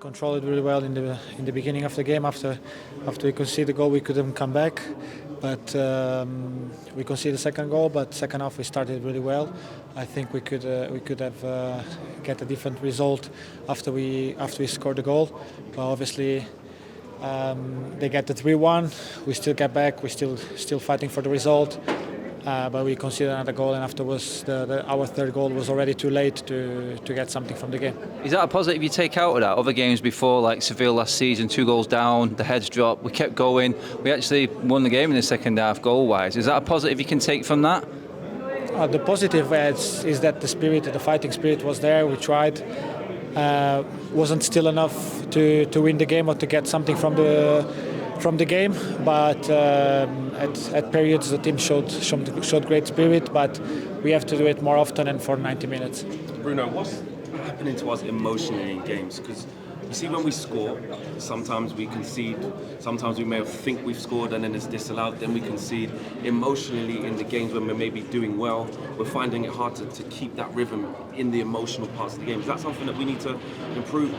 controlled it really well in the beginning of the game. After we conceded the goal, we couldn't come back, but we conceded the second goal. But second half we started really well. I think we could have get a different result after we scored the goal. But obviously they get the 3-1. We still get back. We're still fighting for the result. But we conceded another goal, and afterwards our third goal was already too late to get something from the game. Is that a positive you take out of that? Other games before, like Seville last season, 2 goals down, the heads dropped, we kept going. We actually won the game in the second half goal-wise. Is that a positive you can take from that? The positive is that the fighting spirit was there. We tried. Wasn't still enough to win the game or to get something from the game, but at periods the team showed great spirit, but we have to do it more often and for 90 minutes. Bruno, what's happening to us emotionally in games? Because you see, when we score, sometimes we concede, sometimes we may think we've scored and then it's disallowed, then we concede. Emotionally in the games when we're maybe doing well, we're finding it hard to keep that rhythm in the emotional parts of the game. Is that something that we need to improve?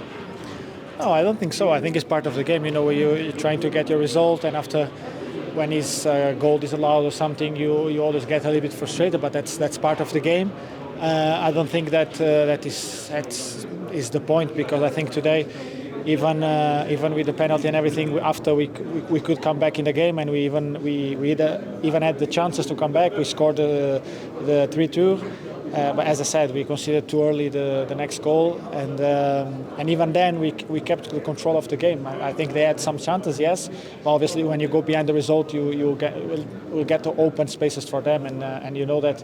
No, I don't think so. I think it's part of the game. You know, you're trying to get your result, and after, when his goal is allowed or something, you always get a little bit frustrated. But that's part of the game. I don't think that is the point, because I think today, even with the penalty and everything, after we could come back in the game, and we even had the chances to come back. We scored the 3-2. But as I said, we conceded too early the next goal, and even then we kept the control of the game. I think they had some chances, yes, but obviously when you go behind the result, you will get to open spaces for them, and you know that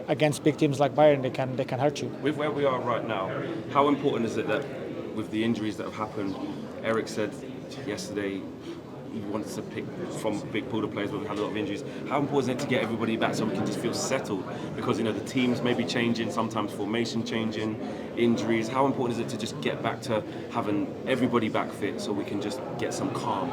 against big teams like Bayern, they can hurt you. With where we are right now, how important is it that with the injuries that have happened, Eric said yesterday he wanted to pick from a big pool of players where we had a lot of injuries. How important is it to get everybody back so we can just feel settled? Because, you know, the teams may be changing, sometimes formation changing, injuries. How important is it to just get back to having everybody back fit so we can just get some calm?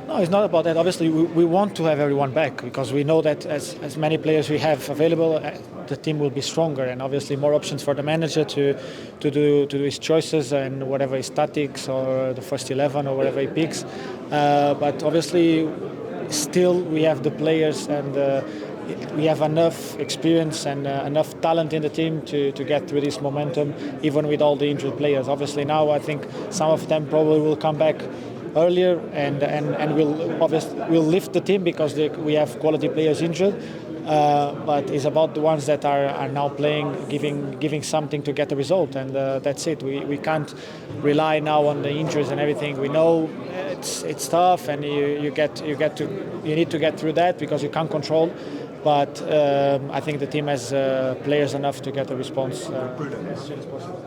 No, it's not about that. Obviously, we want to have everyone back, because we know that as many players we have available, the team will be stronger, and obviously more options for the manager to do his choices and whatever his tactics or the first 11 or whatever he picks. But obviously, still we have the players, and we have enough experience and enough talent in the team to get through this momentum, even with all the injured players. Obviously now I think some of them probably will come back earlier, and we'll lift the team because we have quality players injured. But it's about the ones that are now playing, giving something to get the result, and that's it. We can't rely now on the injuries and everything. We know it's tough, and you need to get through that because you can't control. But I think the team has players enough to get a response as soon as possible.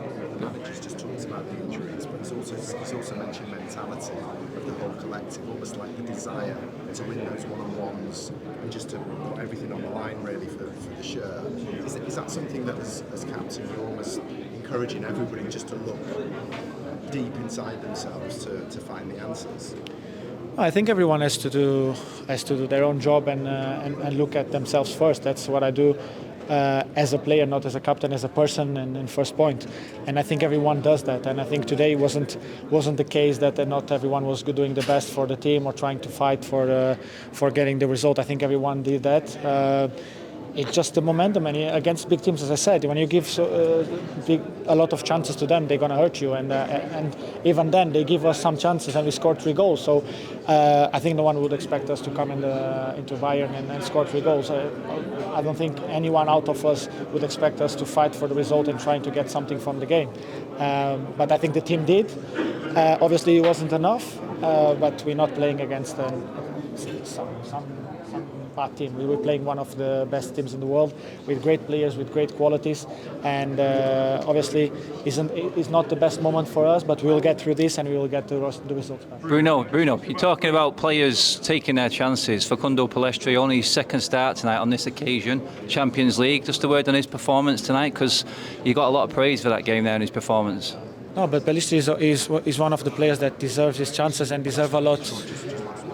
Just talks about the injuries, but he's also mentioned mentality of the whole collective, almost like the desire to win those one-on-ones and just to put everything on the line really for the shirt. Is that something that as captain you're almost encouraging everybody just to look deep inside themselves to find the answers? I think everyone has to do their own job and look at themselves first. That's what I do as a player, not as a captain, as a person, and in first point. And I think everyone does that. And I think today wasn't the case that not everyone was doing the best for the team or trying to fight for getting the result. I think everyone did that. It's just the momentum, and against big teams, as I said, when you give a lot of chances to them, they're going to hurt you. And even then, they give us some chances, and we scored 3 goals. So I think no one would expect us to come into Bayern and score 3 goals. I don't think anyone out of us would expect us to fight for the result and trying to get something from the game. But I think the team did. Obviously, it wasn't enough, but we're not playing against some bad team. We were playing one of the best teams in the world with great players, with great qualities, and obviously it's not the best moment for us, but we'll get through this and we will get the result. Bruno, you're talking about players taking their chances. Facundo Pellistri, only his second start tonight on this occasion, Champions League. Just a word on his performance tonight, because you got a lot of praise for that game there and his performance. No, but Pellistri is one of the players that deserves his chances and deserve a lot.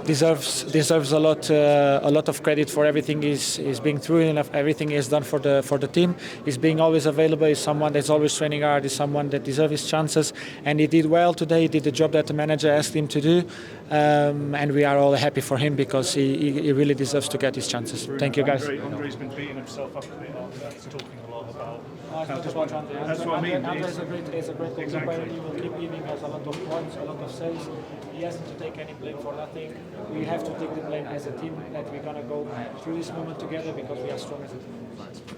deserves a lot of credit for everything he's being through and everything he's done for the team. He's being always available. He's someone that's always training hard. He's someone that deserves his chances, and he did well today. He did the job that the manager asked him to do, and we are all happy for him because he really deserves to get his chances. Bruno, Thank you, guys. Andre's been beating himself up a bit after that. He's talking a lot about. That's what I mean. Andre is a great goalkeeper. Exactly. He will keep giving us a lot of points, a lot of saves. He hasn't to take any blame for nothing. We have to take the blame as a team that we're gonna go through this moment together because we are strong as a team.